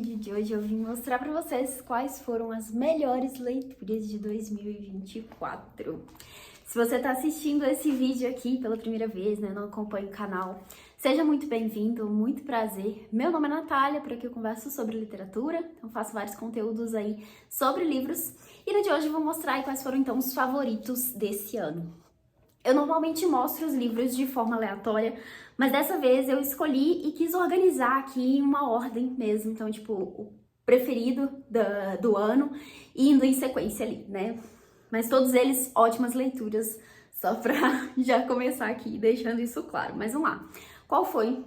vídeo de hoje eu vim mostrar pra vocês quais foram as melhores leituras de 2024. Se você tá assistindo esse vídeo aqui pela primeira vez, né, não acompanha o canal, seja muito bem-vindo, muito prazer. Meu nome é Natália, por aqui eu converso sobre literatura, então faço vários conteúdos aí sobre livros. E no de hoje eu vou mostrar aí quais foram então os favoritos desse ano. Eu normalmente mostro os livros de forma aleatória, mas dessa vez eu escolhi e quis organizar aqui em uma ordem mesmo. Então, tipo, o preferido do ano, indo em sequência ali, né? Mas todos eles ótimas leituras, só pra já começar aqui deixando isso claro. Mas vamos lá. Qual foi?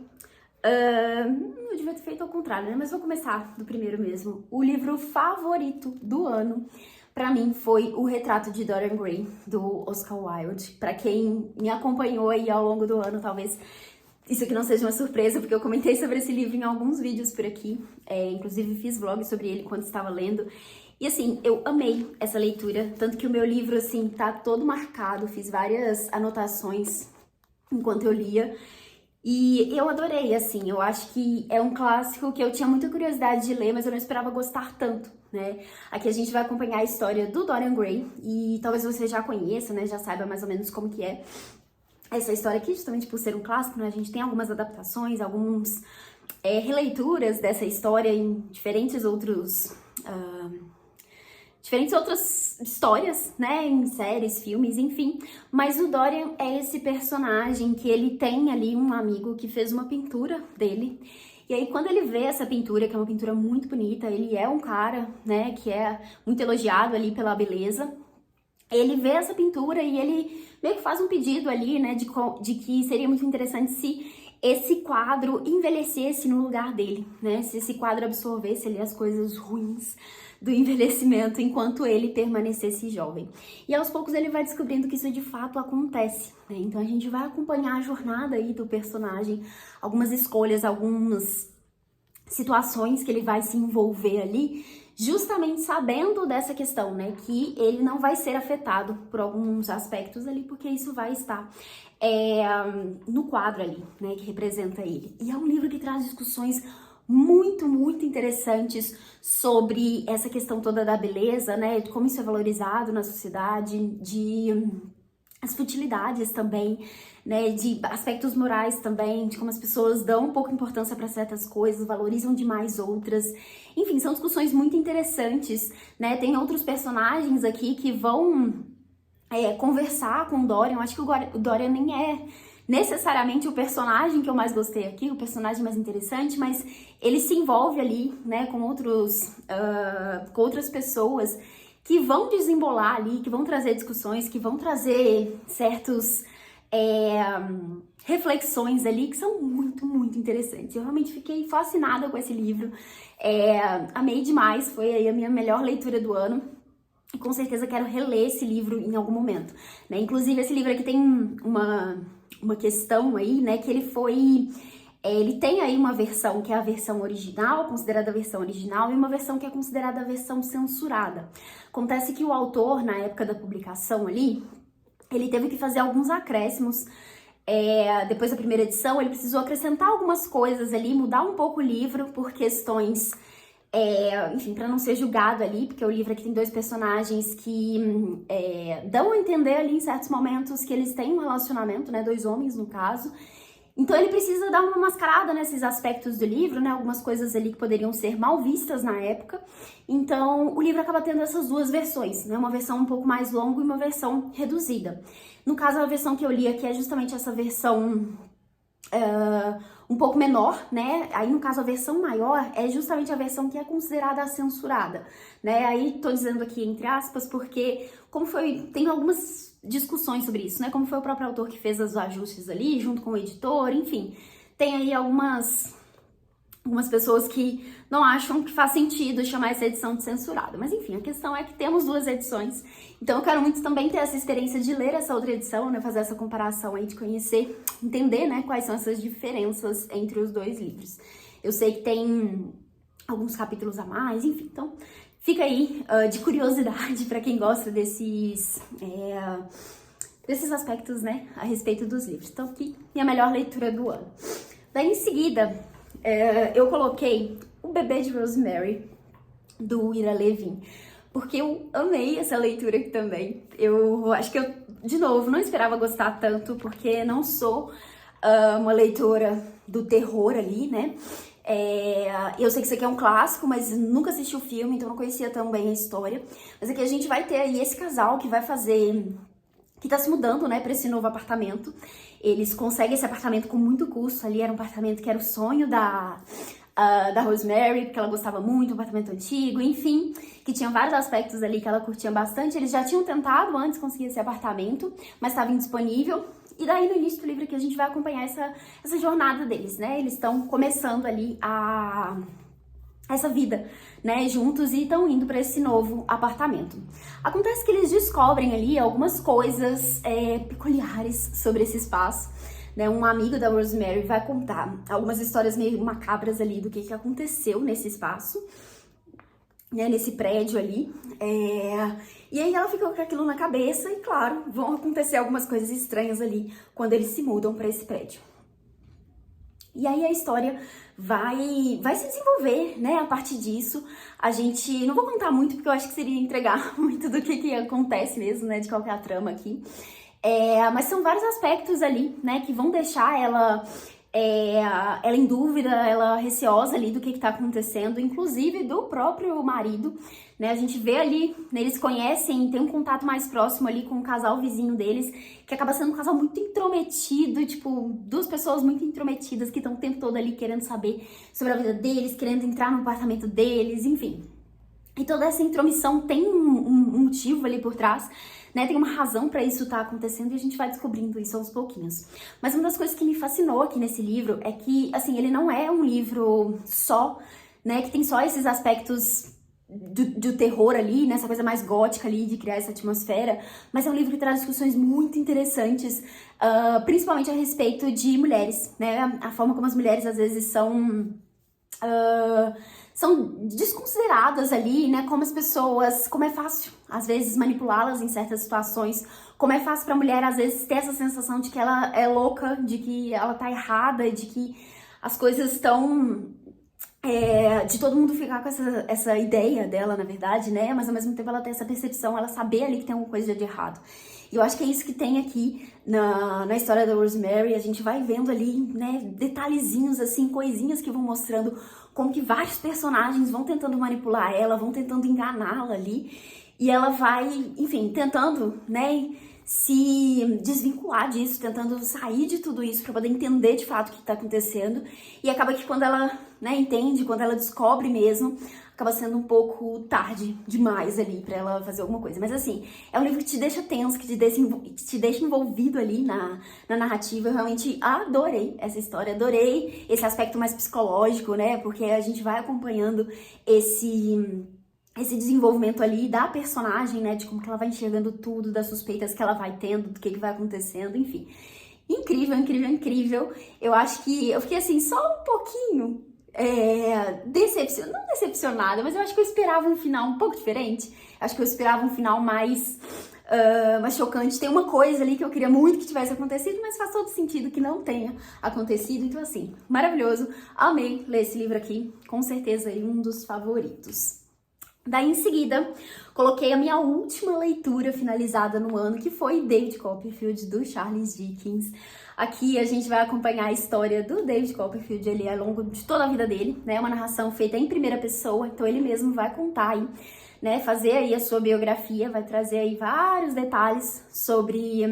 Eu devia ter feito ao contrário, né? Mas vou começar do primeiro mesmo. O livro favorito do ano pra mim foi O Retrato de Dorian Gray, do Oscar Wilde. Pra quem me acompanhou aí ao longo do ano, talvez isso aqui não seja uma surpresa, porque eu comentei sobre esse livro em alguns vídeos por aqui. Inclusive fiz vlog sobre ele quando estava lendo. E assim, eu amei essa leitura, tanto que o meu livro, assim, tá todo marcado. Fiz várias anotações enquanto eu lia. E eu adorei, assim, eu acho que é um clássico que eu tinha muita curiosidade de ler, mas eu não esperava gostar tanto, né? Aqui a gente vai acompanhar a história do Dorian Gray, e talvez você já conheça, né, já saiba mais ou menos como que é essa história aqui, justamente por ser um clássico, né? A gente tem algumas adaptações, algumas releituras dessa história em diferentes outras histórias, né, em séries, filmes, enfim. Mas o Dorian é esse personagem que ele tem ali um amigo que fez uma pintura dele. E aí, quando ele vê essa pintura, que é uma pintura muito bonita, ele é um cara, né, que é muito elogiado ali pela beleza. Ele vê essa pintura e ele meio que faz um pedido ali, né, de que seria muito interessante se esse quadro envelhecesse no lugar dele, né, se esse quadro absorvesse ali as coisas ruins do envelhecimento enquanto ele permanecesse jovem. E aos poucos ele vai descobrindo que isso de fato acontece, né? Então a gente vai acompanhar a jornada aí do personagem, algumas escolhas, algumas situações que ele vai se envolver ali, justamente sabendo dessa questão, né, que ele não vai ser afetado por alguns aspectos ali, porque isso vai estar no quadro ali, né, que representa ele. E é um livro que traz discussões muito, muito interessantes sobre essa questão toda da beleza, né, de como isso é valorizado na sociedade, as futilidades também, né, de aspectos morais também, de como as pessoas dão pouca importância para certas coisas, valorizam demais outras. Enfim, são discussões muito interessantes, né? Tem outros personagens aqui que vão conversar com o Dorian. Eu acho que o Dorian nem é necessariamente o personagem que eu mais gostei aqui, o personagem mais interessante, mas ele se envolve ali, né, com outras pessoas que vão desembolar ali, que vão trazer discussões, que vão trazer certos reflexões ali que são muito, muito interessantes. Eu realmente fiquei fascinada com esse livro, amei demais, foi aí a minha melhor leitura do ano. E com certeza quero reler esse livro em algum momento, né? Inclusive, esse livro aqui tem uma questão aí, né? Que ele tem aí uma versão que é a versão original, considerada a versão original, e uma versão que é considerada a versão censurada. Acontece que o autor, na época da publicação ali, ele teve que fazer alguns acréscimos. Depois da primeira edição, ele precisou acrescentar algumas coisas ali, mudar um pouco o livro por questões... enfim, para não ser julgado ali, porque o livro aqui tem dois personagens que dão a entender ali em certos momentos que eles têm um relacionamento, né, dois homens no caso. Então ele precisa dar uma mascarada nesses aspectos do livro, né, algumas coisas ali que poderiam ser mal vistas na época. Então o livro acaba tendo essas duas versões, né, uma versão um pouco mais longa e uma versão reduzida. No caso, a versão que eu li aqui é justamente essa versão um pouco menor, né? Aí, no caso, a versão maior é justamente a versão que é considerada a censurada, né? Aí, tô dizendo aqui entre aspas, porque tem algumas discussões sobre isso, né? Como foi o próprio autor que fez os ajustes ali, junto com o editor, enfim. Tem aí algumas pessoas que não acham que faz sentido chamar essa edição de censurada. Mas enfim, a questão é que temos duas edições. Então eu quero muito também ter essa experiência de ler essa outra edição, né? Fazer essa comparação aí, de conhecer, entender, né? Quais são essas diferenças entre os dois livros. Eu sei que tem alguns capítulos a mais, enfim. Então fica aí de curiosidade para quem gosta desses aspectos, né? A respeito dos livros. Então aqui, minha melhor leitura do ano. Daí em seguida... eu coloquei o O Bebê de Rosemary, do Ira Levin, porque eu amei essa leitura aqui também. Eu acho que eu, de novo, não esperava gostar tanto, porque não sou uma leitora do terror ali, né? Eu sei que isso aqui é um clássico, mas nunca assisti o filme, então não conhecia tão bem a história. Mas aqui a gente vai ter aí esse casal que vai fazer... que tá se mudando, né, pra esse novo apartamento. Eles conseguem esse apartamento com muito custo ali, era um apartamento que era o sonho da Rosemary, porque ela gostava muito, um apartamento antigo, enfim, que tinha vários aspectos ali que ela curtia bastante. Eles já tinham tentado antes conseguir esse apartamento, mas estava indisponível. E daí, no início do livro aqui, a gente vai acompanhar essa jornada deles, né? Eles estão começando ali essa vida, né, juntos, e estão indo para esse novo apartamento. Acontece que eles descobrem ali algumas coisas peculiares sobre esse espaço, né? Um amigo da Rosemary vai contar algumas histórias meio macabras ali do que aconteceu nesse espaço, né, nesse prédio ali, e aí ela fica com aquilo na cabeça e, claro, vão acontecer algumas coisas estranhas ali quando eles se mudam para esse prédio. E aí a história vai se desenvolver, né, a partir disso. A gente, não vou contar muito, porque eu acho que seria entregar muito do que acontece mesmo, né, de qualquer trama aqui. Mas são vários aspectos ali, né, que vão deixar ela em dúvida, ela receosa ali do que tá acontecendo, inclusive do próprio marido, né? A gente vê ali, né, eles conhecem, tem um contato mais próximo ali com o casal vizinho deles, que acaba sendo um casal muito intrometido, tipo, duas pessoas muito intrometidas que estão o tempo todo ali querendo saber sobre a vida deles, querendo entrar no apartamento deles, enfim. E toda essa intromissão tem um motivo ali por trás, né? Tem uma razão para isso estar acontecendo, e a gente vai descobrindo isso aos pouquinhos. Mas uma das coisas que me fascinou aqui nesse livro é que, assim, ele não é um livro só, né, que tem só esses aspectos do terror ali, né, essa coisa mais gótica ali, de criar essa atmosfera, mas é um livro que traz discussões muito interessantes, principalmente a respeito de mulheres, né? A forma como as mulheres às vezes são desconsideradas ali, né? Como as pessoas, como é fácil, às vezes, manipulá-las em certas situações, como é fácil pra mulher, às vezes, ter essa sensação de que ela é louca, de que ela tá errada, de que as coisas estão... de todo mundo ficar com essa ideia dela, na verdade, né? Mas ao mesmo tempo ela tem essa percepção, ela saber ali que tem alguma coisa de errado. E eu acho que é isso que tem aqui na história da Rosemary. A gente vai vendo ali, né, detalhezinhos, assim, coisinhas que vão mostrando como que vários personagens vão tentando manipular ela, vão tentando enganá-la ali. E ela vai, enfim, tentando, né, se desvincular disso, tentando sair de tudo isso para poder entender de fato o que tá acontecendo. E acaba que quando ela, né, entende, quando ela descobre mesmo, acaba sendo um pouco tarde demais ali pra ela fazer alguma coisa. Mas assim, é um livro que te deixa tenso, que te deixa envolvido ali na narrativa. Eu realmente adorei essa história, adorei esse aspecto mais psicológico, né? Porque a gente vai acompanhando esse desenvolvimento ali da personagem, né? De como que ela vai enxergando tudo, das suspeitas que ela vai tendo, do que vai acontecendo, enfim. Incrível, incrível, incrível. Eu acho que eu fiquei assim, só um pouquinho não decepcionada, mas eu acho que eu esperava um final um pouco diferente. Acho que eu esperava um final mais chocante. Tem uma coisa ali que eu queria muito que tivesse acontecido, mas faz todo sentido que não tenha acontecido. Então, assim, maravilhoso. Amei ler esse livro aqui. Com certeza, um dos favoritos. Daí, em seguida, coloquei a minha última leitura finalizada no ano, que foi David Copperfield, do Charles Dickens. Aqui a gente vai acompanhar a história do David Copperfield, ele ao longo de toda a vida dele, né? Uma narração feita em primeira pessoa, então ele mesmo vai contar aí, né? Fazer aí a sua biografia, vai trazer aí vários detalhes sobre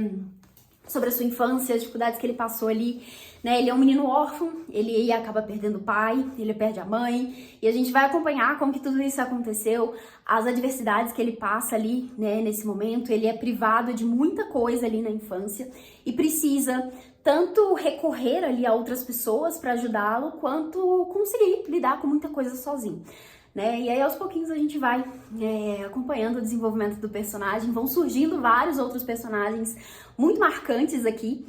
a sua infância, as dificuldades que ele passou ali, né? Ele é um menino órfão, ele acaba perdendo o pai, ele perde a mãe, e a gente vai acompanhar como que tudo isso aconteceu, as adversidades que ele passa ali, né, nesse momento. Ele é privado de muita coisa ali na infância e precisa tanto recorrer ali a outras pessoas para ajudá-lo, quanto conseguir lidar com muita coisa sozinho, né? E aí aos pouquinhos a gente vai acompanhando o desenvolvimento do personagem, vão surgindo vários outros personagens muito marcantes aqui,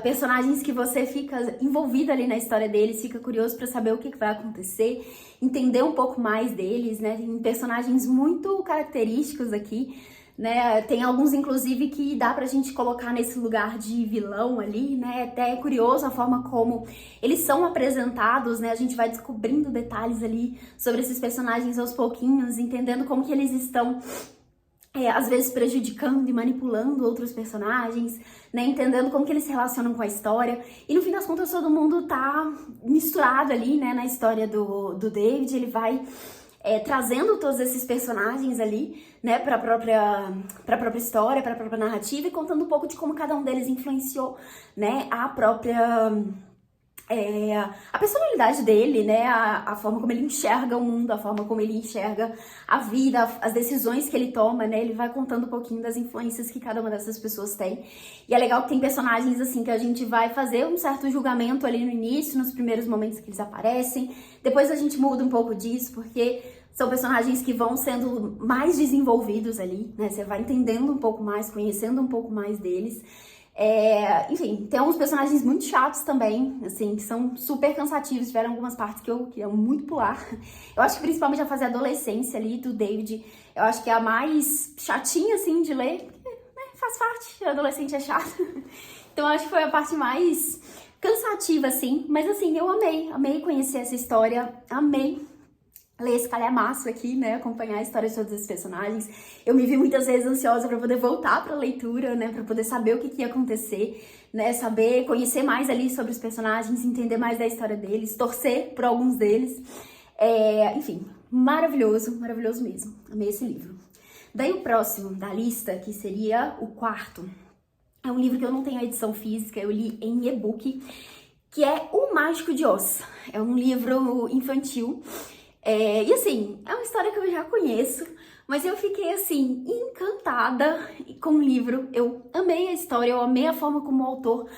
personagens que você fica envolvido ali na história deles, fica curioso para saber o que vai acontecer, entender um pouco mais deles, né? Tem personagens muito característicos aqui, né? Tem alguns, inclusive, que dá pra gente colocar nesse lugar de vilão ali, né? Até é curioso a forma como eles são apresentados, né? A gente vai descobrindo detalhes ali sobre esses personagens aos pouquinhos, entendendo como que eles estão às vezes prejudicando e manipulando outros personagens, né, entendendo como que eles se relacionam com a história, e no fim das contas todo mundo tá misturado ali, né, na história do David. Ele vai trazendo todos esses personagens ali, né, pra própria história, pra própria narrativa, e contando um pouco de como cada um deles influenciou, né, a própria... a personalidade dele, né, a forma como ele enxerga o mundo, a forma como ele enxerga a vida, as decisões que ele toma, né, ele vai contando um pouquinho das influências que cada uma dessas pessoas tem. E é legal que tem personagens, assim, que a gente vai fazer um certo julgamento ali no início, nos primeiros momentos que eles aparecem, depois a gente muda um pouco disso, porque são personagens que vão sendo mais desenvolvidos ali, né, você vai entendendo um pouco mais, conhecendo um pouco mais deles. Enfim, tem uns personagens muito chatos também, assim, que são super cansativos. Tiveram algumas partes que eu queria muito pular. Eu acho que principalmente a fase adolescência ali do David, eu acho que é a mais chatinha, assim, de ler, porque, né, faz parte, adolescente é chato. Então eu acho que foi a parte mais cansativa, assim, mas assim, eu amei conhecer essa história, amei ler esse calhamaço aqui, né, acompanhar a história de todos esses personagens. Eu me vi muitas vezes ansiosa para poder voltar para a leitura, né, para poder saber o que ia acontecer, né, saber, conhecer mais ali sobre os personagens, entender mais da história deles, torcer por alguns deles. Enfim, maravilhoso, maravilhoso mesmo. Amei esse livro. Daí o próximo da lista, que seria o quarto, é um livro que eu não tenho a edição física, eu li em e-book, que é O Mágico de Oz. É um livro infantil. E assim, é uma história que eu já conheço, mas eu fiquei assim, encantada com o livro. Eu amei a história, eu amei a forma como o autor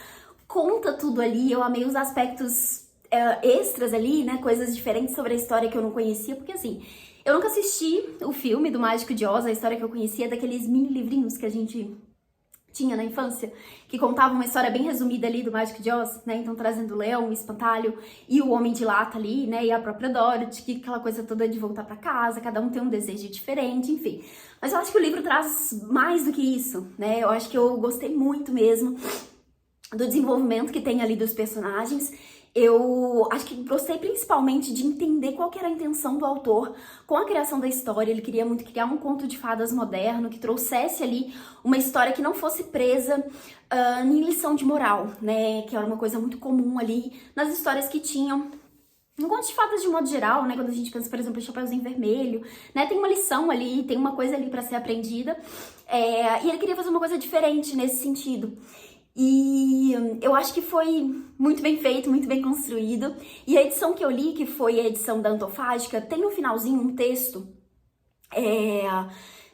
conta tudo ali, eu amei os aspectos extras ali, né, coisas diferentes sobre a história que eu não conhecia, porque assim, eu nunca assisti o filme do Mágico de Oz. A história que eu conhecia é daqueles mini livrinhos que a gente tinha na infância, que contava uma história bem resumida ali do Mágico de Oz, né, então trazendo o leão, o espantalho e o homem de lata ali, né, e a própria Dorothy, que aquela coisa toda de voltar pra casa, cada um tem um desejo diferente, enfim. Mas eu acho que o livro traz mais do que isso, né, eu acho que eu gostei muito mesmo do desenvolvimento que tem ali dos personagens. Eu acho que gostei principalmente de entender qual que era a intenção do autor com a criação da história. Ele queria muito criar um conto de fadas moderno, que trouxesse ali uma história que não fosse presa em lição de moral, né? Que era uma coisa muito comum ali nas histórias que tinham no conto de fadas de modo geral, né? Quando a gente pensa, por exemplo, em Chapeuzinho Vermelho, né? Tem uma lição ali, tem uma coisa ali para ser aprendida. E ele queria fazer uma coisa diferente nesse sentido. E eu acho que foi muito bem feito, muito bem construído. E a edição que eu li, que foi a edição da Antofágica, tem no finalzinho um texto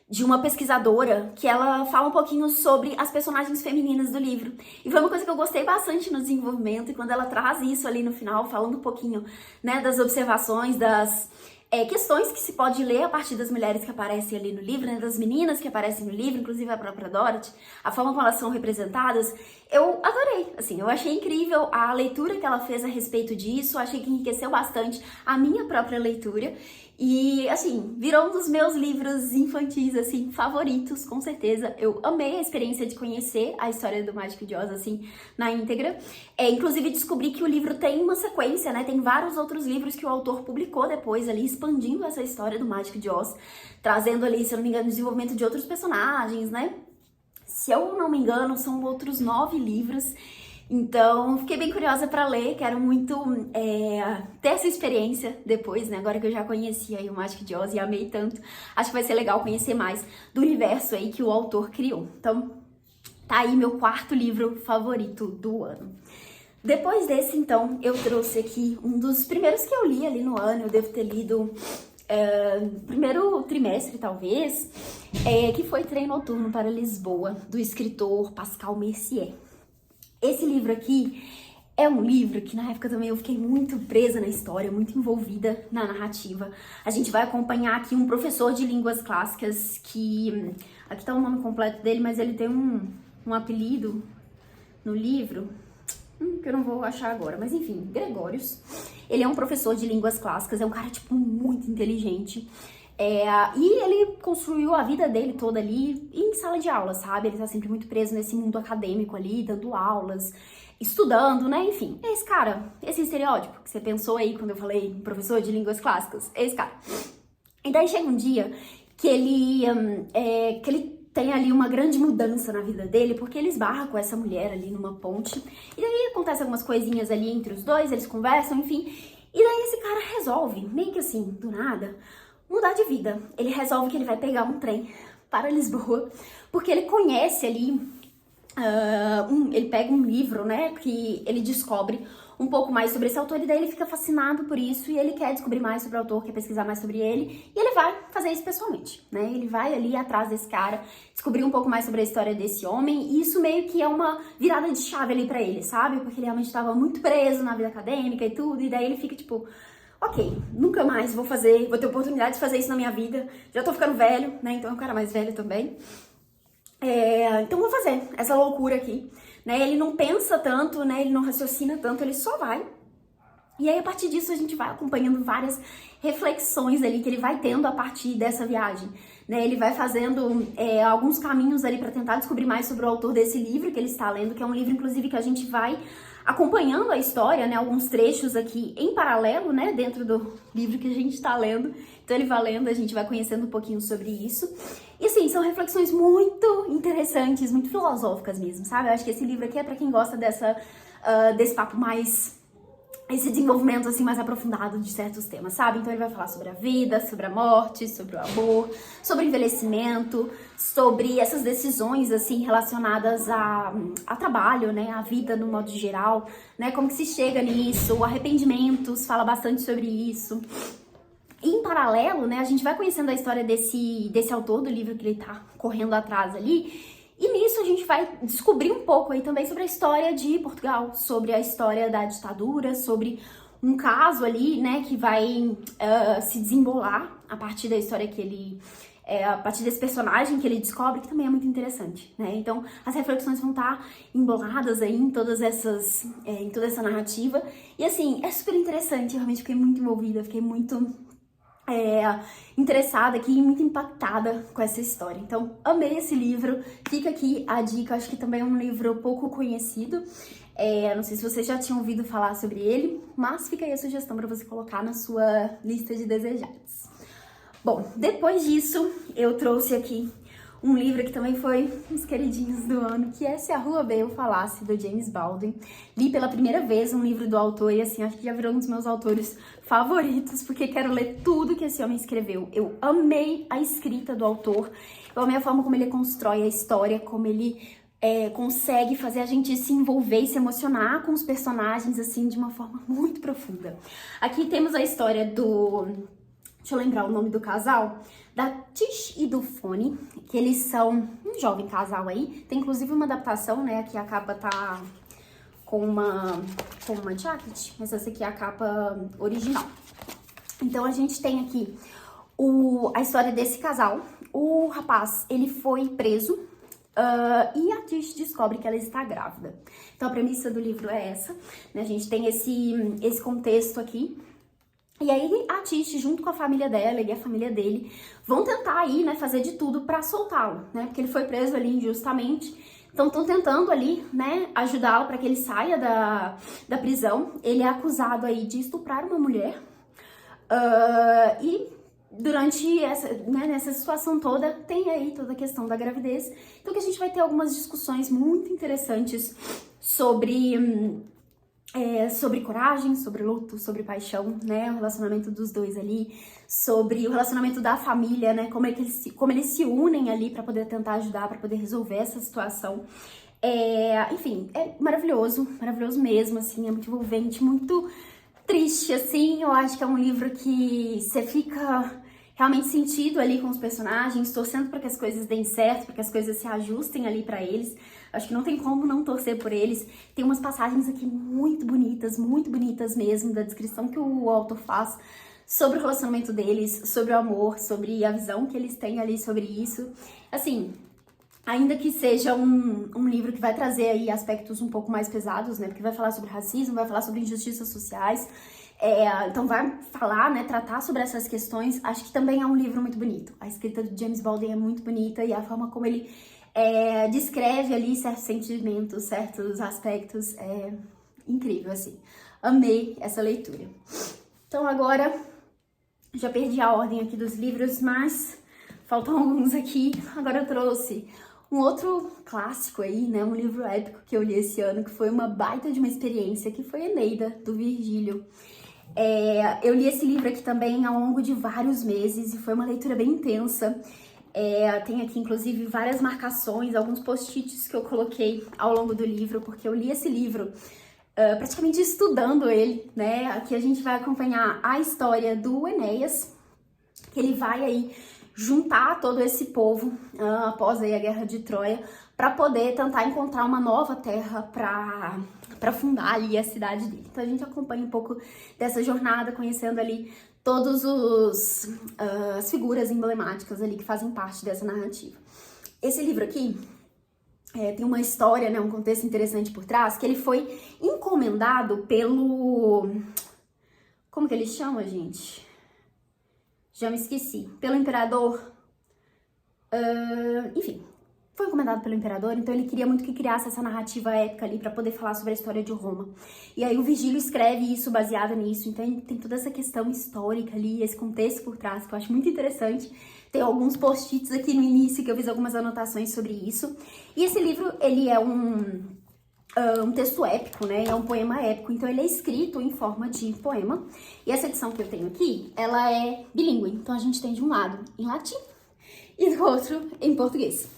de uma pesquisadora que ela fala um pouquinho sobre as personagens femininas do livro. E foi uma coisa que eu gostei bastante no desenvolvimento, e quando ela traz isso ali no final, falando um pouquinho, né, das observações, das questões que se pode ler a partir das mulheres que aparecem ali no livro, né, das meninas que aparecem no livro, inclusive a própria Dorothy, a forma como elas são representadas, eu adorei, assim, eu achei incrível a leitura que ela fez a respeito disso, achei que enriqueceu bastante a minha própria leitura, e, assim, virou um dos meus livros infantis, assim, favoritos, com certeza. Eu amei a experiência de conhecer a história do Mágico de Oz, assim, na íntegra. Inclusive, descobri que o livro tem uma sequência, né? Tem vários outros livros que o autor publicou depois ali, expandindo essa história do Mágico de Oz, trazendo ali, se eu não me engano, o desenvolvimento de outros personagens, né? Se eu não me engano, são outros 9 livros. Então, fiquei bem curiosa para ler, quero muito ter essa experiência depois, né? Agora que eu já conheci aí o Mágico de Oz e amei tanto, acho que vai ser legal conhecer mais do universo aí que o autor criou. Então, tá aí meu quarto livro favorito do ano. Depois desse, então, eu trouxe aqui um dos primeiros que eu li ali no ano, eu devo ter lido no primeiro trimestre, talvez, que foi Trem Noturno para Lisboa, do escritor Pascal Mercier. Esse livro aqui é um livro que na época também eu fiquei muito presa na história, muito envolvida na narrativa. A gente vai acompanhar aqui um professor de línguas clássicas que... Aqui tá o nome completo dele, mas ele tem um apelido no livro que eu não vou achar agora, mas enfim, Gregórios. Ele é um professor de línguas clássicas, é um cara, tipo, muito inteligente. E ele construiu a vida dele toda ali em sala de aula, sabe? Ele tá sempre muito preso nesse mundo acadêmico ali, dando aulas, estudando, né? Enfim, é esse cara, esse estereótipo que você pensou aí quando eu falei professor de línguas clássicas, é esse cara. E daí chega um dia que ele tem ali uma grande mudança na vida dele, porque ele esbarra com essa mulher ali numa ponte, e daí acontece algumas coisinhas ali entre os dois, eles conversam, enfim, e daí esse cara resolve, meio que assim, do nada, mudar de vida. Ele resolve que ele vai pegar um trem para Lisboa, porque ele conhece ali, ele pega um livro, né, que ele descobre um pouco mais sobre esse autor, e daí ele fica fascinado por isso, e ele quer descobrir mais sobre o autor, quer pesquisar mais sobre ele, e ele vai fazer isso pessoalmente, né? Ele vai ali atrás desse cara, descobrir um pouco mais sobre a história desse homem, e isso meio que é uma virada de chave ali pra ele, sabe? Porque ele realmente estava muito preso na vida acadêmica e tudo, e daí ele fica tipo, ok, nunca mais vou ter oportunidade de fazer isso na minha vida, já tô ficando velho, né? Então é um cara mais velho também. Então vou fazer essa loucura aqui, né? Ele não pensa tanto, né? Ele não raciocina tanto, ele só vai. E aí a partir disso a gente vai acompanhando várias reflexões ali que ele vai tendo a partir dessa viagem, né? Ele vai fazendo alguns caminhos ali para tentar descobrir mais sobre o autor desse livro que ele está lendo, que é um livro inclusive que a gente vai acompanhando a história, né? Alguns trechos aqui em paralelo, né? Dentro do livro que a gente está lendo. Então ele vai lendo, a gente vai conhecendo um pouquinho sobre isso. E assim, são reflexões muito interessantes, muito filosóficas mesmo, sabe? Eu acho que esse livro aqui é pra quem gosta desse papo mais... esse desenvolvimento assim mais aprofundado de certos temas, sabe? Então ele vai falar sobre a vida, sobre a morte, sobre o amor, sobre o envelhecimento, sobre essas decisões assim relacionadas a trabalho, né? A vida no modo geral, né? Como que se chega nisso, arrependimentos, fala bastante sobre isso. Em paralelo, né, a gente vai conhecendo a história desse autor do livro que ele tá correndo atrás ali, e nisso a gente vai descobrir um pouco aí também sobre a história de Portugal, sobre a história da ditadura, sobre um caso ali, né, que vai se desembolar a partir da história que ele... a partir desse personagem que ele descobre, que também é muito interessante, né? Então, as reflexões vão estar emboladas aí em toda essa narrativa, e assim, é super interessante, eu realmente fiquei muito envolvida, fiquei muito... interessada aqui e muito impactada com essa história. Então, amei esse livro. Fica aqui a dica, acho que também é um livro pouco conhecido. Não sei se vocês já tinham ouvido falar sobre ele, mas fica aí a sugestão para você colocar na sua lista de desejados. Bom, depois disso, eu trouxe aqui um livro que também foi um dos queridinhos do ano, que é Se a Rua B Eu Falasse, do James Baldwin. Li pela primeira vez um livro do autor e, assim, acho que já virou um dos meus autores favoritos, porque quero ler tudo que esse homem escreveu. Eu amei a escrita do autor, eu amei a forma como ele constrói a história, como ele consegue fazer a gente se envolver e se emocionar com os personagens, assim, de uma forma muito profunda. Aqui temos a história do... deixa eu lembrar o nome do casal, da Tish e do Fone, que eles são um jovem casal aí. Tem inclusive uma adaptação, né? Aqui a capa tá com uma jacket, mas essa aqui é a capa original. Então a gente tem aqui a história desse casal. O rapaz, ele foi preso e a Tish descobre que ela está grávida. Então a premissa do livro é essa, né? A gente tem esse contexto aqui. E aí a Tish, junto com a família dela e a família dele, vão tentar aí, né, fazer de tudo pra soltá-lo, né? Porque ele foi preso ali injustamente. Então estão tentando ali, né, ajudá-lo para que ele saia da prisão. Ele é acusado aí de estuprar uma mulher. E durante nessa situação toda, tem aí toda a questão da gravidez. Então que a gente vai ter algumas discussões muito interessantes sobre coragem, sobre luto, sobre paixão, né, o relacionamento dos dois ali, sobre o relacionamento da família, né, como eles se unem ali pra poder tentar ajudar, pra poder resolver essa situação. Enfim, é maravilhoso, maravilhoso mesmo, assim, é muito envolvente, muito triste, assim. Eu acho que é um livro que você fica realmente sentido ali com os personagens, torcendo para que as coisas deem certo, para que as coisas se ajustem ali para eles. Acho que não tem como não torcer por eles. Tem umas passagens aqui muito bonitas mesmo, da descrição que o autor faz sobre o relacionamento deles, sobre o amor, sobre a visão que eles têm ali sobre isso. Assim, ainda que seja um livro que vai trazer aí aspectos um pouco mais pesados, né? Porque vai falar sobre racismo, vai falar sobre injustiças sociais. Então vai falar, né, tratar sobre essas questões. Acho que também é um livro muito bonito. A escrita do James Baldwin é muito bonita e a forma como ele descreve ali certos sentimentos, certos aspectos, é incrível, assim. Amei essa leitura. Então agora, já perdi a ordem aqui dos livros, mas faltam alguns aqui. Agora eu trouxe um outro clássico aí, né, um livro épico que eu li esse ano, que foi uma baita de uma experiência, que foi Eneida, do Virgílio. Eu li esse livro aqui também ao longo de vários meses e foi uma leitura bem intensa. Tem aqui, inclusive, várias marcações, alguns post-its que eu coloquei ao longo do livro, porque eu li esse livro praticamente estudando ele, né? Aqui a gente vai acompanhar a história do Enéas, que ele vai aí juntar todo esse povo após aí a Guerra de Troia para poder tentar encontrar uma nova terra para fundar ali a cidade dele. Então a gente acompanha um pouco dessa jornada, conhecendo ali todas as figuras emblemáticas ali que fazem parte dessa narrativa. Esse livro aqui tem uma história, né, um contexto interessante por trás, que ele foi encomendado pelo... Como que ele chama, gente? Já me esqueci. Pelo imperador... Enfim, foi encomendado pelo imperador, então ele queria muito que criasse essa narrativa épica ali para poder falar sobre a história de Roma. E aí o Virgílio escreve isso baseado nisso, então tem toda essa questão histórica ali, esse contexto por trás, que eu acho muito interessante. Tem alguns post-its aqui no início que eu fiz algumas anotações sobre isso. E esse livro, ele é um texto épico, né? É um poema épico, então ele é escrito em forma de poema. E essa edição que eu tenho aqui, ela é bilíngue, então a gente tem de um lado em latim e do outro em português.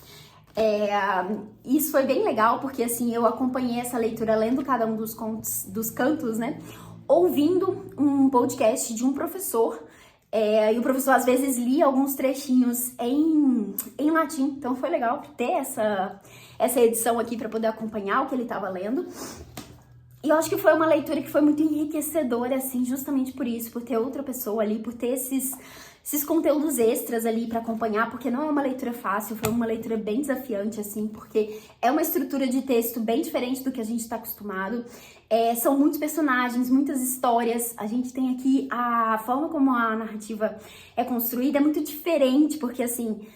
Isso foi bem legal, porque assim, eu acompanhei essa leitura lendo cada um dos cantos, né? Ouvindo um podcast de um professor, e o professor às vezes lia alguns trechinhos em latim, então foi legal ter essa edição aqui para poder acompanhar o que ele estava lendo. E eu acho que foi uma leitura que foi muito enriquecedora, assim, justamente por isso, por ter outra pessoa ali, por ter esses conteúdos extras ali para acompanhar, porque não é uma leitura fácil, foi uma leitura bem desafiante, assim, porque é uma estrutura de texto bem diferente do que a gente está acostumado. São muitos personagens, muitas histórias. A gente tem aqui a forma como a narrativa é construída é muito diferente, porque, assim,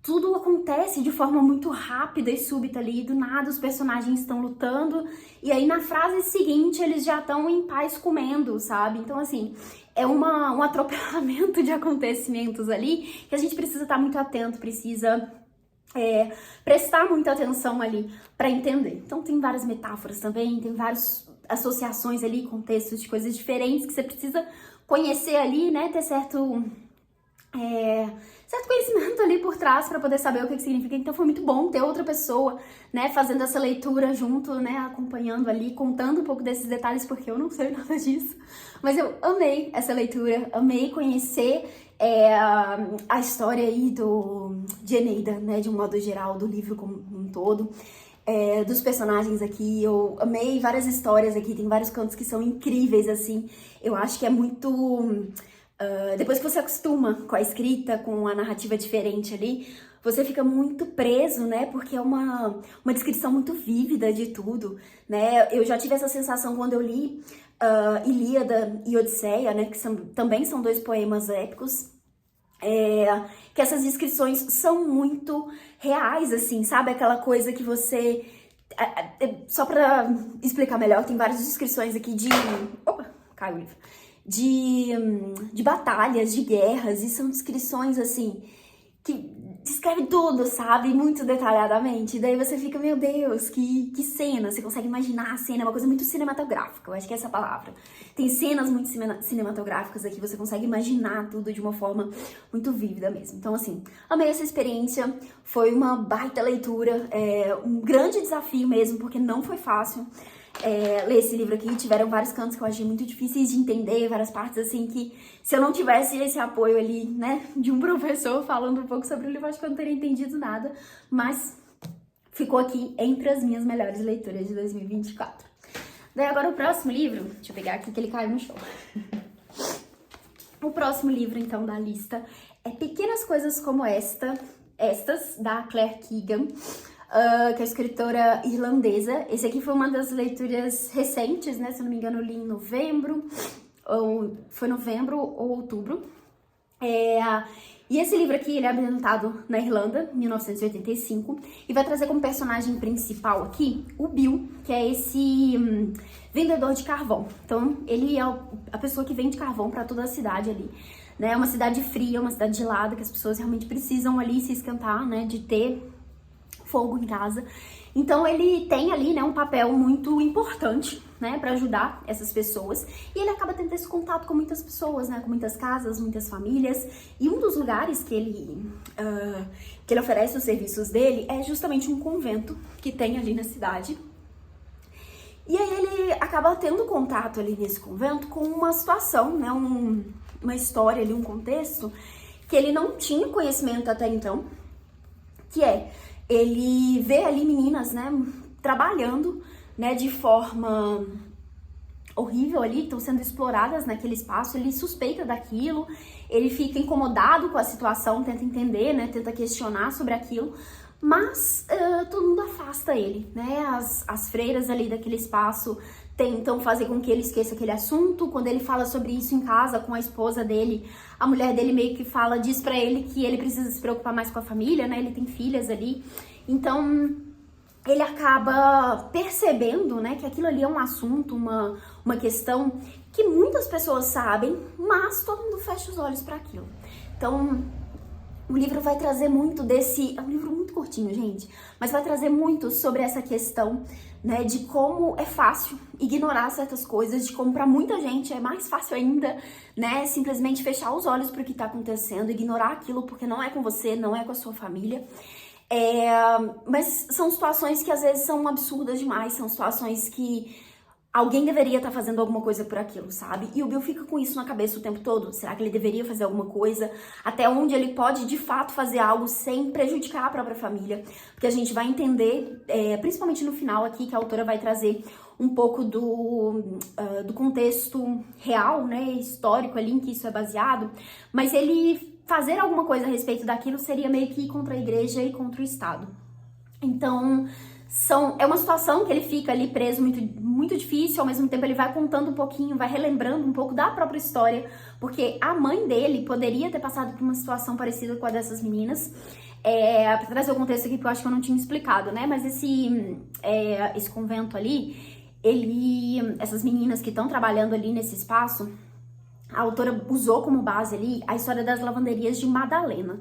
tudo acontece de forma muito rápida e súbita ali, do nada os personagens estão lutando, e aí na frase seguinte eles já estão em paz comendo, sabe? Então, assim, é um atropelamento de acontecimentos ali que a gente precisa estar muito atento, precisa prestar muita atenção ali para entender. Então tem várias metáforas também, tem várias associações ali, contextos de coisas diferentes que você precisa conhecer ali, né? Ter certo conhecimento ali por trás para poder saber o que significa. Então foi muito bom ter outra pessoa, né, fazendo essa leitura junto, né, acompanhando ali, contando um pouco desses detalhes, porque eu não sei nada disso. Mas eu amei essa leitura, amei conhecer a história aí de Eneida, né, de um modo geral, do livro como um todo. Dos personagens aqui, eu amei várias histórias aqui, tem vários cantos que são incríveis, assim. Eu acho que é muito... depois que você acostuma com a escrita, com a narrativa diferente ali, você fica muito preso, né? Porque é uma descrição muito vívida de tudo, né? Eu já tive essa sensação quando eu li Ilíada e Odisseia, né? Que também são dois poemas épicos. Que essas descrições são muito reais, assim, sabe? Aquela coisa que você... Só pra explicar melhor, tem várias descrições aqui de... Opa, caiu o livro. De batalhas, de guerras, e são descrições, assim, que descreve tudo, sabe? Muito detalhadamente. E daí você fica, meu Deus, que cena. Você consegue imaginar a cena, é uma coisa muito cinematográfica, eu acho que é essa a palavra. Tem cenas muito cinematográficas aqui, você consegue imaginar tudo de uma forma muito vívida mesmo. Então, assim, amei essa experiência, foi uma baita leitura, um grande desafio mesmo, porque não foi fácil. Ler esse livro aqui, tiveram vários cantos que eu achei muito difíceis de entender, várias partes assim que se eu não tivesse esse apoio ali, né, de um professor falando um pouco sobre o livro, acho que eu não teria entendido nada, mas ficou aqui entre as minhas melhores leituras de 2024. Daí agora o próximo livro, deixa eu pegar aqui que ele caiu no chão. O próximo livro então da lista é Pequenas Coisas Como Estas, da Claire Keegan, que é escritora irlandesa. Esse aqui foi uma das leituras recentes, né? Se eu não me engano, eu li em novembro foi novembro ou outubro. E esse livro aqui, ele é ambientado na Irlanda, 1985, e vai trazer como personagem principal aqui o Bill, que é esse vendedor de carvão. Então, ele é a pessoa que vende carvão para toda a cidade ali, né? É uma cidade fria, uma cidade gelada, que as pessoas realmente precisam ali se esquentar, né? De ter fogo em casa. Então ele tem ali, né, um papel muito importante, né, para ajudar essas pessoas, e ele acaba tendo esse contato com muitas pessoas, né, com muitas casas, muitas famílias, e um dos lugares que ele oferece os serviços dele é justamente um convento que tem ali na cidade. E aí ele acaba tendo contato ali nesse convento com uma situação, né, uma história ali, um contexto que ele não tinha conhecimento até então, que ele vê ali meninas, né, trabalhando, né, de forma horrível ali, estão sendo exploradas naquele espaço, ele suspeita daquilo, ele fica incomodado com a situação, tenta entender, né, tenta questionar sobre aquilo, mas todo mundo afasta ele, né, as freiras ali daquele espaço tentam fazer com que ele esqueça aquele assunto. Quando ele fala sobre isso em casa com a esposa dele, a mulher dele meio que diz pra ele que ele precisa se preocupar mais com a família, né? Ele tem filhas ali. Então, ele acaba percebendo, né, que aquilo ali é um assunto, uma questão que muitas pessoas sabem, mas todo mundo fecha os olhos para aquilo. Então, o livro vai trazer muito é um livro muito curtinho, gente, mas vai trazer muito sobre essa questão, né, de como é fácil ignorar certas coisas, de como para muita gente é mais fácil ainda, né, simplesmente fechar os olhos para o que tá acontecendo, ignorar aquilo porque não é com você, não é com a sua família. Mas são situações que às vezes são absurdas demais, são situações que alguém deveria estar fazendo alguma coisa por aquilo, sabe? E o Bill fica com isso na cabeça o tempo todo. Será que ele deveria fazer alguma coisa? Até onde ele pode, de fato, fazer algo sem prejudicar a própria família? Porque a gente vai entender, principalmente no final aqui, que a autora vai trazer um pouco do contexto real, né, histórico ali em que isso é baseado, mas ele fazer alguma coisa a respeito daquilo seria meio que ir contra a igreja e contra o Estado. Então, é uma situação que ele fica ali preso muito, muito difícil, ao mesmo tempo ele vai contando um pouquinho, vai relembrando um pouco da própria história, porque a mãe dele poderia ter passado por uma situação parecida com a dessas meninas. Pra trazer o contexto aqui, porque eu acho que eu não tinha explicado, né? Mas esse convento ali, essas meninas que estão trabalhando ali nesse espaço, a autora usou como base ali a história das lavanderias de Madalena,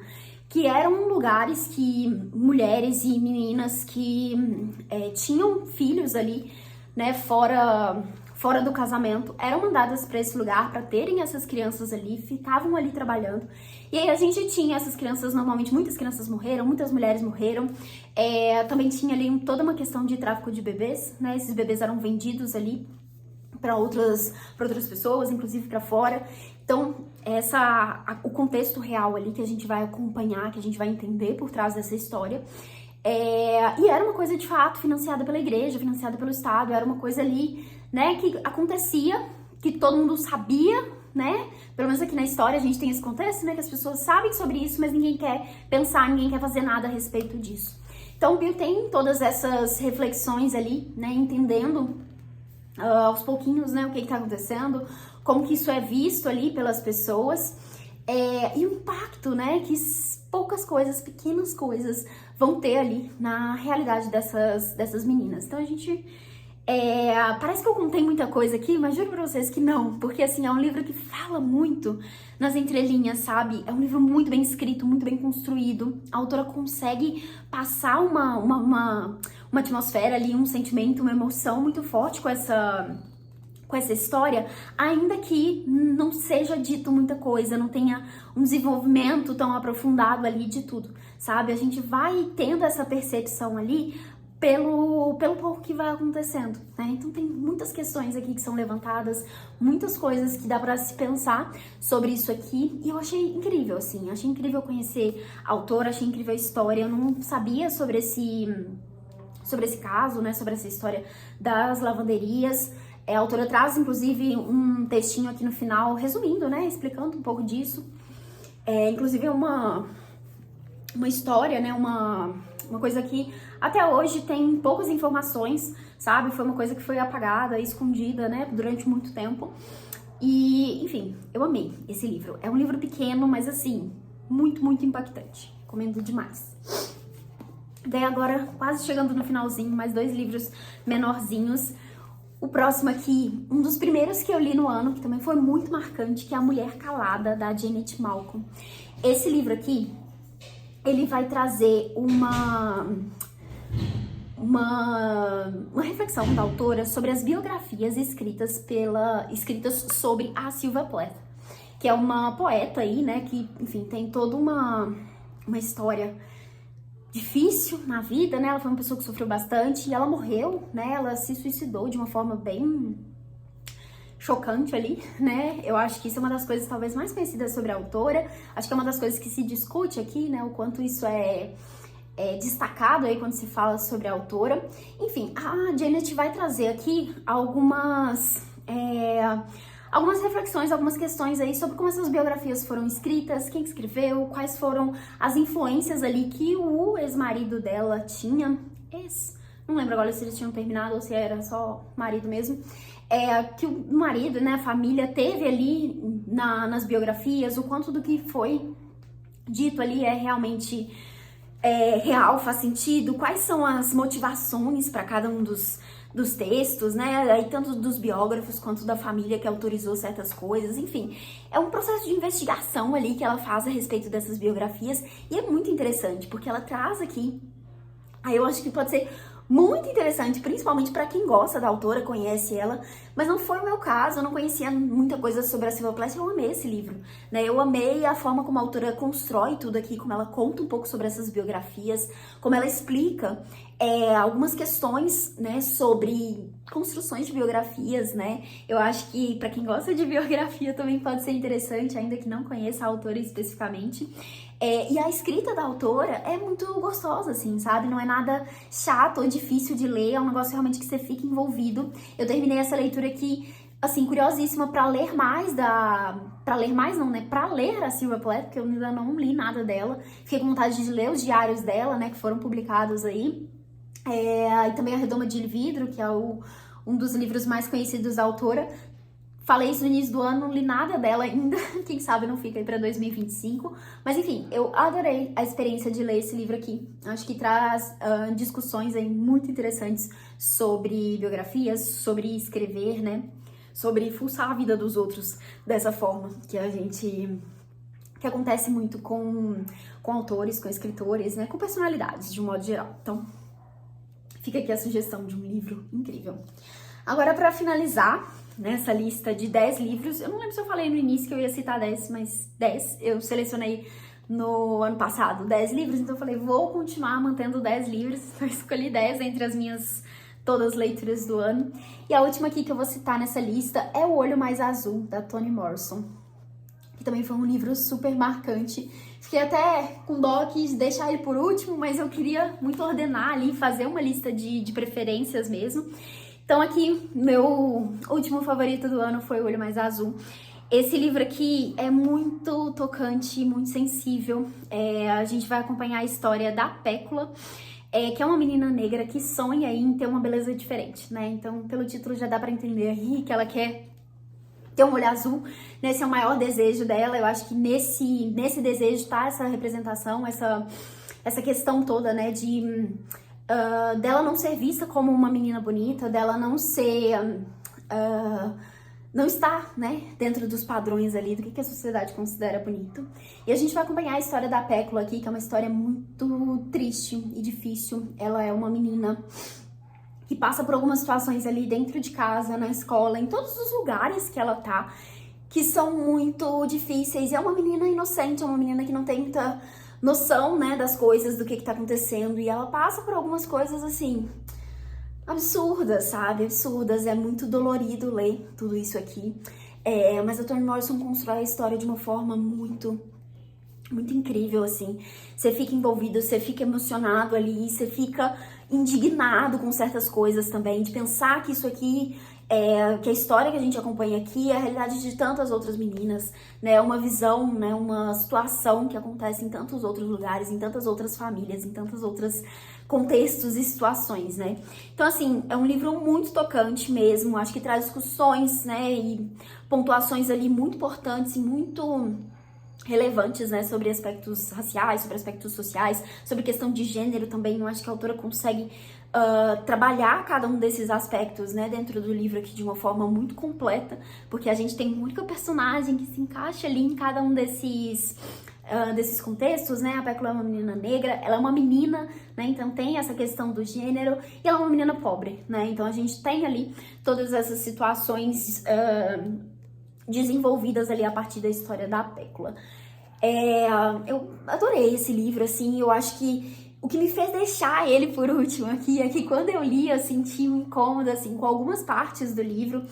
que eram lugares que mulheres e meninas que tinham filhos ali, né, fora do casamento, eram mandadas para esse lugar para terem essas crianças ali, ficavam ali trabalhando. E aí a gente tinha essas crianças, normalmente muitas crianças morreram, muitas mulheres morreram. Também tinha ali toda uma questão de tráfico de bebês, né, esses bebês eram vendidos ali para outras pessoas, inclusive para fora. Então, o contexto real ali que a gente vai acompanhar, que a gente vai entender por trás dessa história. E era uma coisa, de fato, financiada pela igreja, financiada pelo Estado, era uma coisa ali, né, que acontecia, que todo mundo sabia, né? Pelo menos aqui na história a gente tem esse contexto, né, que as pessoas sabem sobre isso, mas ninguém quer pensar, ninguém quer fazer nada a respeito disso. Então, o Bill tem todas essas reflexões ali, né, entendendo aos pouquinhos, né, o que está acontecendo, como que isso é visto ali pelas pessoas, e o impacto, né, que poucas coisas, pequenas coisas vão ter ali na realidade dessas meninas. Então a gente, parece que eu contei muita coisa aqui, mas juro pra vocês que não, porque assim, é um livro que fala muito nas entrelinhas, sabe? É um livro muito bem escrito, muito bem construído, a autora consegue passar uma atmosfera ali, um sentimento, uma emoção muito forte com essa história, ainda que não seja dito muita coisa, não tenha um desenvolvimento tão aprofundado ali de tudo, sabe? A gente vai tendo essa percepção ali pelo pouco que vai acontecendo, né? Então tem muitas questões aqui que são levantadas, muitas coisas que dá pra se pensar sobre isso aqui, e eu achei incrível, assim, achei incrível conhecer a autora, achei incrível a história, eu não sabia sobre esse caso, né, sobre essa história das lavanderias. A autora traz, inclusive, um textinho aqui no final, resumindo, né, explicando um pouco disso. Inclusive, é uma história, né, uma coisa que até hoje tem poucas informações, sabe? Foi uma coisa que foi apagada, escondida, né, durante muito tempo. E, enfim, eu amei esse livro. É um livro pequeno, mas assim, muito, muito impactante. Recomendo demais. Daí agora, quase chegando no finalzinho, mais 2 livros menorzinhos. O próximo aqui, um dos primeiros que eu li no ano, que também foi muito marcante, que é A Mulher Calada, da Janet Malcolm. Esse livro aqui, ele vai trazer uma reflexão da autora sobre as biografias escritas sobre a Sylvia Plath, que é uma poeta aí, né, que, enfim, tem toda uma história difícil na vida, né? Ela foi uma pessoa que sofreu bastante e ela morreu, né? Ela se suicidou de uma forma bem chocante ali, né? Eu acho que isso é uma das coisas talvez mais conhecidas sobre a autora. Acho que é uma das coisas que se discute aqui, né? O quanto isso é destacado aí quando se fala sobre a autora. Enfim, a Janet vai trazer aqui algumas reflexões, algumas questões aí sobre como essas biografias foram escritas, quem escreveu, quais foram as influências ali que o ex-marido dela tinha. Não lembro agora se eles tinham terminado ou se era só marido mesmo. Que o marido, né, a família teve ali nas biografias, o quanto do que foi dito ali é realmente real, faz sentido, quais são as motivações para cada um dos textos, né, aí tanto dos biógrafos quanto da família que autorizou certas coisas, enfim, é um processo de investigação ali que ela faz a respeito dessas biografias e é muito interessante, porque ela traz aqui, aí eu acho que pode ser muito interessante, principalmente para quem gosta da autora, conhece ela, mas não foi o meu caso, eu não conhecia muita coisa sobre a Sylvia Plath, eu amei esse livro, né, eu amei a forma como a autora constrói tudo aqui, como ela conta um pouco sobre essas biografias, como ela explica algumas questões, né, sobre construções de biografias, né, eu acho que para quem gosta de biografia também pode ser interessante, ainda que não conheça a autora especificamente. E a escrita da autora é muito gostosa, assim, sabe? Não é nada chato ou difícil de ler, é um negócio realmente que você fica envolvido. Eu terminei essa leitura aqui, assim, curiosíssima pra ler mais pra ler a Sylvia Plath, porque eu ainda não li nada dela. Fiquei com vontade de ler os diários dela, né, que foram publicados aí. E também A Redoma de Vidro, que é um dos livros mais conhecidos da autora. Falei isso no início do ano, não li nada dela ainda, quem sabe não fica aí pra 2025. Mas enfim, eu adorei a experiência de ler esse livro aqui. Acho que traz discussões aí muito interessantes sobre biografias, sobre escrever, né? Sobre fuçar a vida dos outros dessa forma, que acontece muito com autores, com escritores, né? Com personalidades, de um modo geral. Então, fica aqui a sugestão de um livro incrível. Agora, pra finalizar nessa lista de 10 livros, eu não lembro se eu falei no início que eu ia citar 10, mas 10, eu selecionei no ano passado 10 livros, então eu falei, vou continuar mantendo 10 livros, eu escolhi 10 entre as minhas todas as leituras do ano. E a última aqui que eu vou citar nessa lista é O Olho Mais Azul, da Toni Morrison, que também foi um livro super marcante. Fiquei até com dó, quis deixar ele por último, mas eu queria muito ordenar ali, fazer uma lista de preferências mesmo. Então aqui, meu último favorito do ano foi O Olho Mais Azul. Esse livro aqui é muito tocante, muito sensível. A gente vai acompanhar a história da Pécula, que é uma menina negra que sonha em ter uma beleza diferente, né? Então, pelo título já dá pra entender aí que ela quer ter um olho azul, né? Esse é o maior desejo dela. Eu acho que nesse desejo tá essa representação, essa questão toda, né, dela não ser vista como uma menina bonita, dela não ser, não estar, né, dentro dos padrões ali do que a sociedade considera bonito. E a gente vai acompanhar a história da Pécula aqui, que é uma história muito triste e difícil. Ela é uma menina que passa por algumas situações ali dentro de casa, na escola, em todos os lugares que ela tá, que são muito difíceis. E é uma menina inocente, é uma menina que não tem muita noção, né, das coisas, do que tá acontecendo, e ela passa por algumas coisas, assim, absurdas, sabe, absurdas, é muito dolorido ler tudo isso aqui, mas a Toni Morrison constrói a história de uma forma muito incrível, assim, você fica envolvido, você fica emocionado ali, você fica indignado com certas coisas também, de pensar que isso aqui que a história que a gente acompanha aqui é a realidade de tantas outras meninas, né? Uma visão, né? Uma situação que acontece em tantos outros lugares, em tantas outras famílias, em tantas outras contextos e situações, né? Então, assim, é um livro muito tocante mesmo, acho que traz discussões, né? E pontuações ali muito importantes e muito relevantes, né, sobre aspectos raciais, sobre aspectos sociais, sobre questão de gênero também. Eu acho que a autora consegue trabalhar cada um desses aspectos, né, dentro do livro aqui de uma forma muito completa, porque a gente tem uma única personagem que se encaixa ali em cada um desses contextos, né? A Pécula é uma menina negra, ela é uma menina, né? Então tem essa questão do gênero, e ela é uma menina pobre, né? Então a gente tem ali todas essas situações desenvolvidas ali a partir da história da Pécula. Eu adorei esse livro, assim, eu acho que o que me fez deixar ele por último aqui é que quando eu li, eu senti um incômodo, assim, com algumas partes do livro,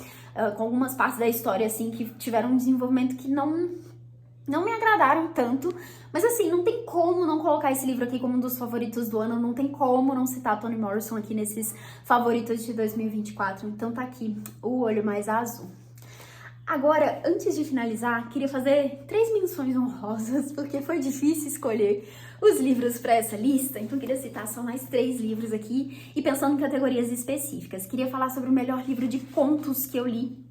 com algumas partes da história, assim, que tiveram um desenvolvimento que não me agradaram tanto, mas assim, não tem como não colocar esse livro aqui como um dos favoritos do ano, não tem como não citar Toni Morrison aqui nesses favoritos de 2024, então tá aqui, O Olho Mais Azul. Agora, antes de finalizar, queria fazer 3 menções honrosas, porque foi difícil escolher os livros para essa lista, então queria citar só mais 3 livros aqui, e pensando em categorias específicas. Queria falar sobre o melhor livro de contos que eu li,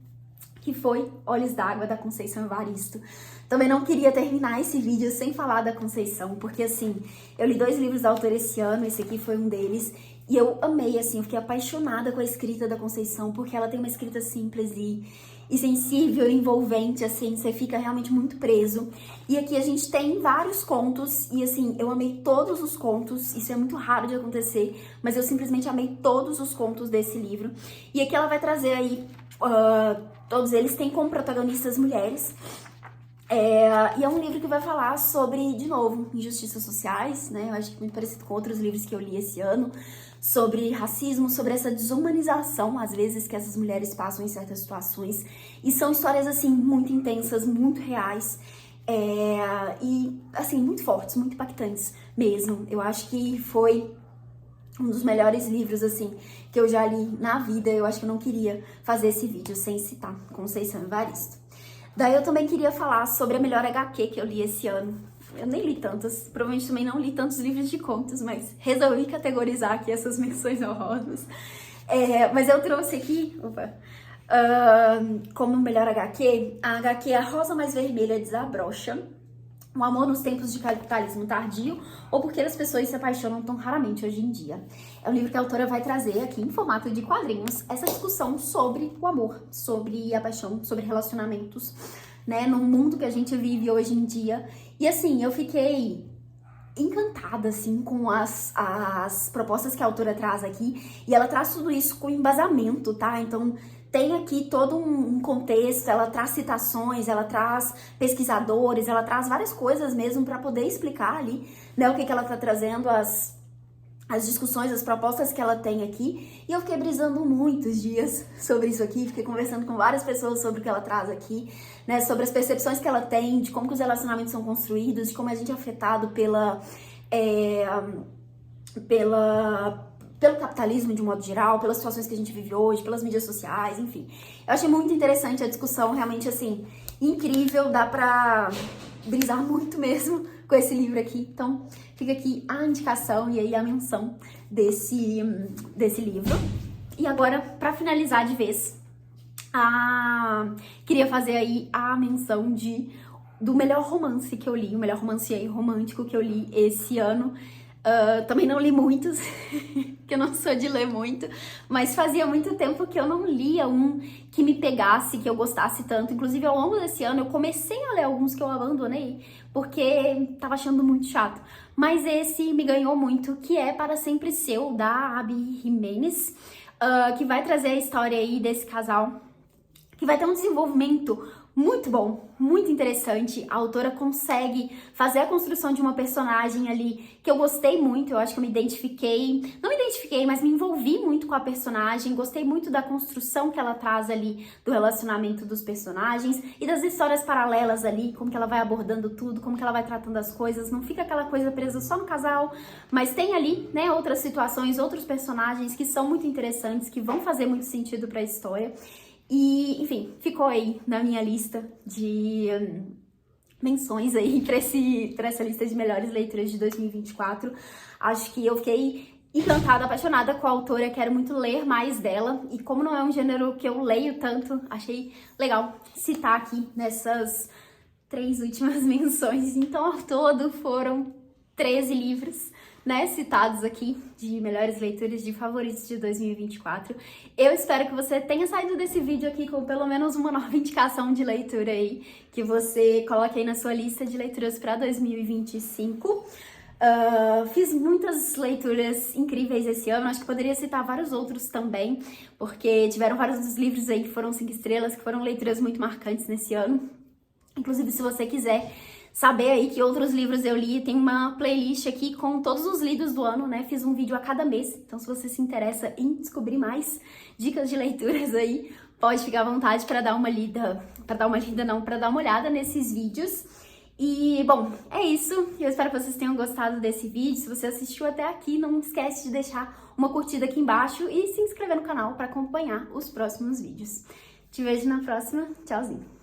que foi Olhos d'Água, da Conceição Evaristo. Também não queria terminar esse vídeo sem falar da Conceição, porque assim, eu li 2 livros da autora esse ano, esse aqui foi um deles, e eu amei, assim, eu fiquei apaixonada com a escrita da Conceição, porque ela tem uma escrita simples e sensível, envolvente, assim, você fica realmente muito preso. E aqui a gente tem vários contos, e assim, eu amei todos os contos, isso é muito raro de acontecer, mas eu simplesmente amei todos os contos desse livro. E aqui ela vai trazer aí, todos eles têm como protagonistas mulheres, e é um livro que vai falar sobre, de novo, injustiças sociais, né? Eu acho que muito parecido com outros livros que eu li esse ano, sobre racismo, sobre essa desumanização, às vezes, que essas mulheres passam em certas situações. E são histórias, assim, muito intensas, muito reais, e, assim, muito fortes, muito impactantes mesmo. Eu acho que foi um dos melhores livros, assim, que eu já li na vida. Eu acho que eu não queria fazer esse vídeo sem citar Conceição Evaristo. Daí eu também queria falar sobre a melhor HQ que eu li esse ano. Eu nem li tantas, provavelmente também não li tantos livros de contos, mas resolvi categorizar aqui essas menções honrosas. Mas eu trouxe aqui, como melhor HQ, a HQ A Rosa Mais Vermelha Desabrocha, Um Amor nos Tempos de Capitalismo Tardio, ou Porque as Pessoas se Apaixonam Tão Raramente Hoje em Dia. É um livro que a autora vai trazer aqui em formato de quadrinhos essa discussão sobre o amor, sobre a paixão, sobre relacionamentos, né, no mundo que a gente vive hoje em dia. E assim, eu fiquei encantada, assim, com as propostas que a autora traz aqui, e ela traz tudo isso com embasamento, tá? Então, tem aqui todo um contexto, ela traz citações, ela traz pesquisadores, ela traz várias coisas mesmo para poder explicar ali, né, o que ela tá trazendo, as discussões, as propostas que ela tem aqui. E eu fiquei brisando muitos dias sobre isso aqui, fiquei conversando com várias pessoas sobre o que ela traz aqui, né, sobre as percepções que ela tem, de como que os relacionamentos são construídos, de como a gente é afetado pelo capitalismo de um modo geral, pelas situações que a gente vive hoje, pelas mídias sociais, enfim. Eu achei muito interessante a discussão, realmente, assim, incrível, dá pra brisar muito mesmo com esse livro aqui. Então, fica aqui a indicação e aí a menção desse livro. E agora, pra finalizar de vez, queria fazer aí a menção do melhor romance que eu li, o melhor romance aí romântico que eu li esse ano. Também não li muitos, que eu não sou de ler muito, mas fazia muito tempo que eu não lia um que me pegasse, que eu gostasse tanto. Inclusive, ao longo desse ano, eu comecei a ler alguns que eu abandonei, porque tava achando muito chato. Mas esse me ganhou muito, que é Para Sempre Seu, da Abby Jimenez, que vai trazer a história aí desse casal, que vai ter um desenvolvimento muito bom, muito interessante. A autora consegue fazer a construção de uma personagem ali que eu gostei muito. Eu acho que eu me identifiquei, não me identifiquei, mas me envolvi muito com a personagem. Gostei muito da construção que ela traz ali do relacionamento dos personagens e das histórias paralelas ali, como que ela vai abordando tudo, como que ela vai tratando as coisas. Não fica aquela coisa presa só no casal, mas tem ali, né, outras situações, outros personagens que são muito interessantes, que vão fazer muito sentido para a história. E, enfim, ficou aí na minha lista de menções aí pra essa lista de melhores leituras de 2024. Acho que eu fiquei encantada, apaixonada com a autora, quero muito ler mais dela. E como não é um gênero que eu leio tanto, achei legal citar aqui nessas 3 últimas menções. Então, ao todo, foram 13 livros, né, citados aqui de melhores leituras de favoritos de 2024. Eu espero que você tenha saído desse vídeo aqui com pelo menos uma nova indicação de leitura aí, que você coloque aí na sua lista de leituras para 2025. Fiz muitas leituras incríveis esse ano, acho que poderia citar vários outros também, porque tiveram vários dos livros aí que foram 5 estrelas, que foram leituras muito marcantes nesse ano. Inclusive, se você quiser saber aí que outros livros eu li, tem uma playlist aqui com todos os lidos do ano, né? Fiz um vídeo a cada mês, então se você se interessa em descobrir mais dicas de leituras aí, pode ficar à vontade para dar uma olhada nesses vídeos. E, bom, é isso. Eu espero que vocês tenham gostado desse vídeo. Se você assistiu até aqui, não esquece de deixar uma curtida aqui embaixo e se inscrever no canal para acompanhar os próximos vídeos. Te vejo na próxima. Tchauzinho!